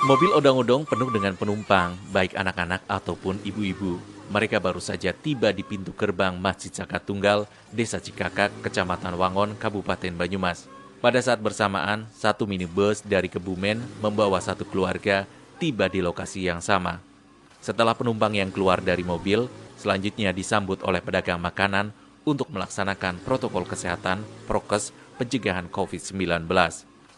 Mobil odong-odong penuh dengan penumpang, baik anak-anak ataupun ibu-ibu. Mereka baru saja tiba di pintu gerbang Masjid Zakat Tunggal, Desa Cikakak, Kecamatan Wangon, Kabupaten Banyumas. Pada saat bersamaan, satu minibus dari Kebumen membawa satu keluarga tiba di lokasi yang sama. Setelah penumpang yang keluar dari mobil, selanjutnya disambut oleh pedagang makanan untuk melaksanakan protokol kesehatan prokes pencegahan COVID-19.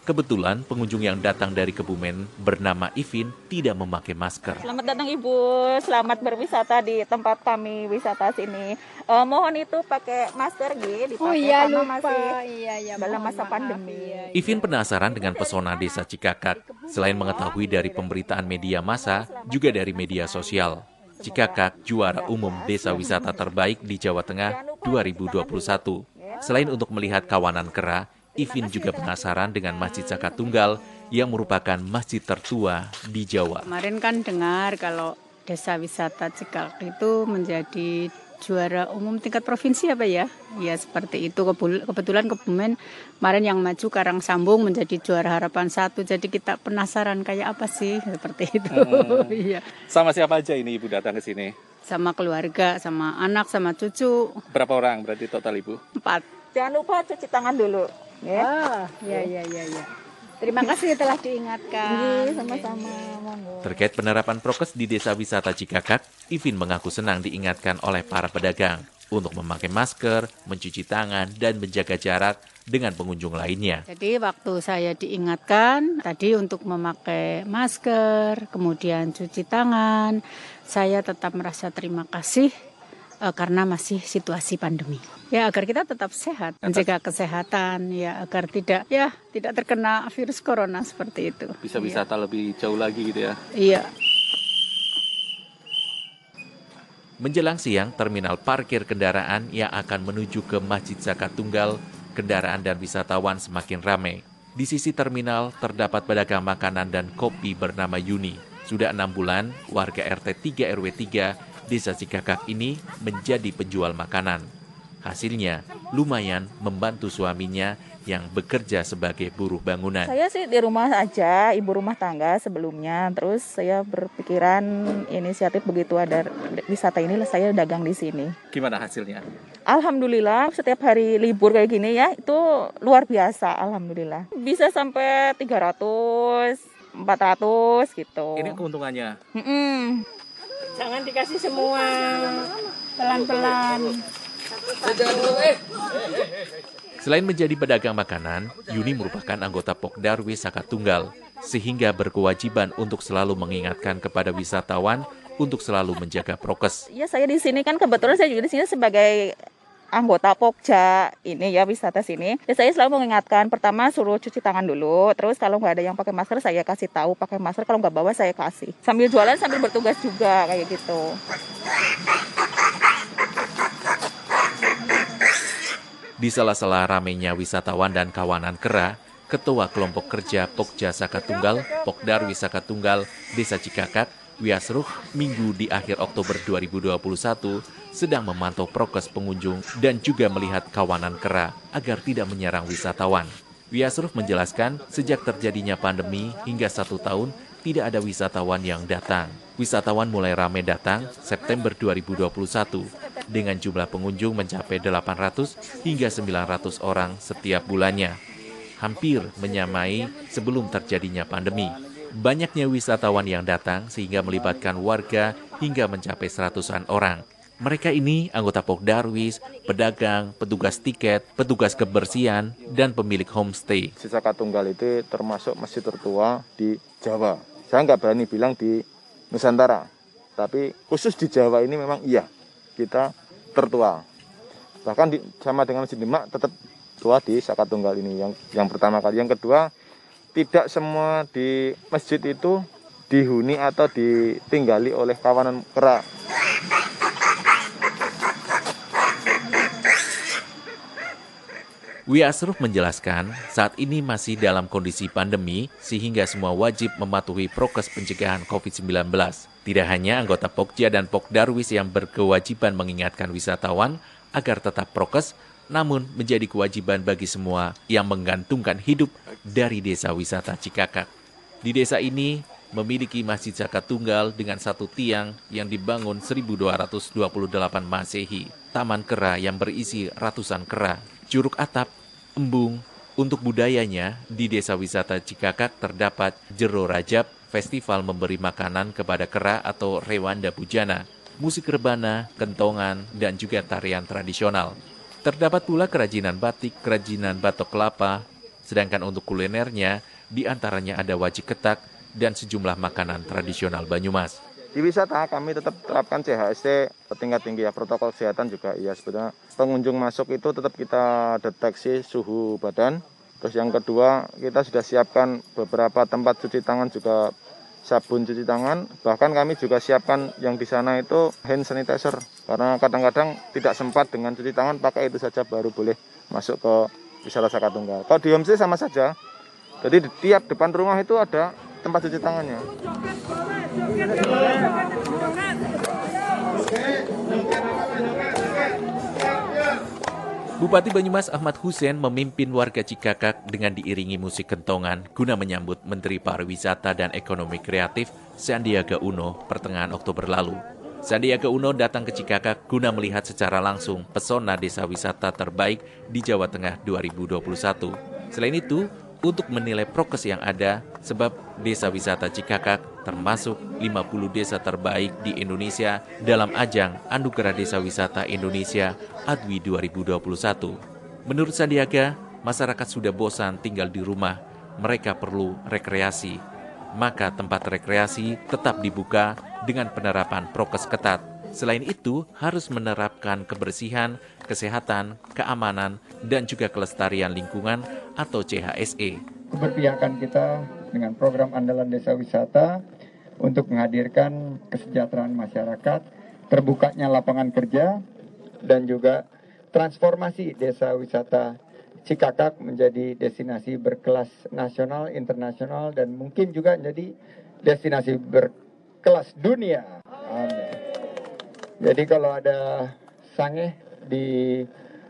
Kebetulan pengunjung yang datang dari Kebumen bernama Ivin tidak memakai masker. Selamat datang Ibu, selamat berwisata di tempat kami wisata sini. Mohon itu pakai masker dipakai karena lupa. masih dalam masa pandemi. Ivin penasaran dengan pesona Desa Cikakak. Selain mengetahui dari pemberitaan media massa, juga dari media sosial. Cikakak juara umum Desa Wisata Terbaik di Jawa Tengah 2021. Selain untuk melihat kawanan kera, Ivin juga penasaran dengan Masjid Zakat Tunggal yang merupakan masjid tertua di Jawa. Kemarin kan dengar kalau Desa Wisata Cikakak itu menjadi juara umum tingkat provinsi apa ya? Ya seperti itu. Kebetulan Kebumen kemarin yang maju Karangsambung menjadi juara harapan 1. Jadi kita penasaran kayak apa sih seperti itu. Iya. Sama siapa aja ini Ibu datang ke sini? Sama keluarga, sama anak, sama cucu. Berapa orang berarti total Ibu? 4. Jangan lupa cuci tangan dulu. Ya. Ya. Terima kasih telah diingatkan. Sama-sama. Terkait penerapan prokes di Desa Wisata Cikakak, Ivin mengaku senang diingatkan oleh para pedagang untuk memakai masker, mencuci tangan, dan menjaga jarak dengan pengunjung lainnya. Jadi waktu saya diingatkan tadi untuk memakai masker, kemudian cuci tangan, saya tetap merasa terima kasih karena masih situasi pandemi. Ya agar kita tetap sehat, menjaga kesehatan, ya agar tidak terkena virus corona seperti itu. Bisa wisata lebih jauh lagi gitu ya? Iya. Menjelang siang, terminal parkir kendaraan yang akan menuju ke Masjid Zakat Tunggal, kendaraan dan wisatawan semakin ramai. Di sisi terminal terdapat pedagang makanan dan kopi bernama Yuni. Sudah 6 bulan, warga RT 3 RW 3 Desa Cikakak ini menjadi penjual makanan. Hasilnya lumayan membantu suaminya yang bekerja sebagai buruh bangunan. Saya sih di rumah aja, ibu rumah tangga sebelumnya. Terus saya berpikiran inisiatif begitu ada wisata ini, saya dagang di sini. Gimana hasilnya? Alhamdulillah setiap hari libur kayak gini ya, itu luar biasa, alhamdulillah. Bisa sampai 300, 400 gitu. Ini keuntungannya? Jangan dikasih semua, pelan-pelan. Selain menjadi pedagang makanan, Yuni merupakan anggota Pokdarwi Zakat Tunggal, sehingga berkewajiban untuk selalu mengingatkan kepada wisatawan untuk selalu menjaga prokes. Ya saya di sini kan kebetulan saya juga di sini sebagai anggota Pokja ini ya wisata sini. Ya saya selalu mengingatkan, pertama suruh cuci tangan dulu, terus kalau nggak ada yang pakai masker saya kasih tahu pakai masker, kalau nggak bawa saya kasih. Sambil jualan sambil bertugas juga kayak gitu. Di sela-sela ramainya wisatawan dan kawanan kera, Ketua Kelompok Kerja Pokja Zakat Tunggal, Pokdarwi Zakat Tunggal, Desa Cikakak, Wiasruh, Minggu di akhir Oktober 2021, sedang memantau prokes pengunjung dan juga melihat kawanan kera agar tidak menyerang wisatawan. Wiasruh menjelaskan, sejak terjadinya pandemi hingga 1 tahun, tidak ada wisatawan yang datang. Wisatawan mulai ramai datang September 2021, dengan jumlah pengunjung mencapai 800 hingga 900 orang setiap bulannya. Hampir menyamai sebelum terjadinya pandemi. Banyaknya wisatawan yang datang sehingga melibatkan warga hingga mencapai 100-an orang. Mereka ini anggota Pokdarwis, pedagang, petugas tiket, petugas kebersihan, dan pemilik homestay. Masjid Zakat Tunggal itu termasuk masjid tertua di Jawa. Saya nggak berani bilang di Nusantara, tapi khusus di Jawa ini memang iya, kita tertua. Bahkan sama dengan Masjid Demak tetap tua di Zakat Tunggal ini yang pertama kali. Yang kedua, tidak semua di masjid itu dihuni atau ditinggali oleh kawanan kera. Wiasruh menjelaskan, saat ini masih dalam kondisi pandemi sehingga semua wajib mematuhi prokes pencegahan COVID-19. Tidak hanya anggota Pokja dan Pokdarwis yang berkewajiban mengingatkan wisatawan agar tetap prokes, namun menjadi kewajiban bagi semua yang menggantungkan hidup dari desa wisata Cikakak. Di desa ini, memiliki Masjid Zakat Tunggal dengan satu tiang yang dibangun 1228 Masehi, taman kera yang berisi ratusan kera, curug atap, embung. Untuk budayanya, di Desa Wisata Cikakak terdapat Jero Rajab, festival memberi makanan kepada kera atau Rewanda Pujana, musik rebana, kentongan, dan juga tarian tradisional. Terdapat pula kerajinan batik, kerajinan batok kelapa, sedangkan untuk kulinernya, di antaranya ada wajik ketak dan sejumlah makanan tradisional Banyumas. Di wisata kami tetap terapkan CHST tingkat tinggi ya, protokol kesehatan juga ya sebetulnya. Pengunjung masuk itu tetap kita deteksi suhu badan. Terus yang kedua, kita sudah siapkan beberapa tempat cuci tangan juga sabun cuci tangan. Bahkan kami juga siapkan yang di sana itu hand sanitizer. Karena kadang-kadang tidak sempat dengan cuci tangan, pakai itu saja baru boleh masuk ke wisata Zakat Tunggal. Kalau di homestay sama saja. Jadi di tiap depan rumah itu ada tempat cuci tangannya. Bupati Banyumas Ahmad Hussein memimpin warga Cikakak dengan diiringi musik kentongan guna menyambut Menteri Pariwisata dan Ekonomi Kreatif Sandiaga Uno pertengahan Oktober lalu. Sandiaga Uno datang ke Cikakak guna melihat secara langsung pesona desa wisata terbaik di Jawa Tengah 2021. Selain itu, untuk menilai prokes yang ada, sebab desa wisata Cikakak termasuk 50 desa terbaik di Indonesia dalam ajang Anugerah Desa Wisata Indonesia ADWI 2021. Menurut Sandiaga, masyarakat sudah bosan tinggal di rumah, mereka perlu rekreasi. Maka tempat rekreasi tetap dibuka dengan penerapan prokes ketat. Selain itu, harus menerapkan kebersihan, kesehatan, keamanan, dan juga kelestarian lingkungan atau CHSE. Keberpihakan kita dengan program andalan desa wisata untuk menghadirkan kesejahteraan masyarakat, terbukanya lapangan kerja, dan juga transformasi desa wisata Cikakak menjadi destinasi berkelas nasional, internasional, dan mungkin juga menjadi destinasi berkelas dunia. Amin. Jadi kalau ada sangeh di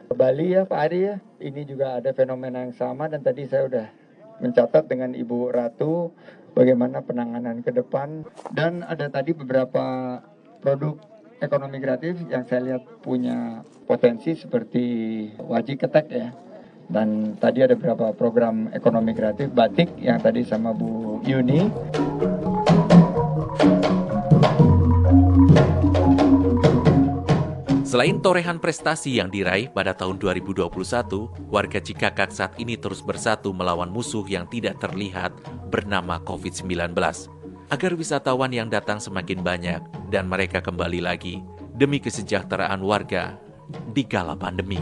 Bali ya Pak Ari ya, ini juga ada fenomena yang sama dan tadi saya udah mencatat dengan Ibu Ratu bagaimana penanganan ke depan. Dan ada tadi beberapa produk ekonomi kreatif yang saya lihat punya potensi seperti wajik ketek ya. Dan tadi ada beberapa program ekonomi kreatif batik yang tadi sama Bu Yuni. Selain torehan prestasi yang diraih pada tahun 2021, warga Cikakak saat ini terus bersatu melawan musuh yang tidak terlihat bernama COVID-19. Agar wisatawan yang datang semakin banyak dan mereka kembali lagi demi kesejahteraan warga di kala pandemi.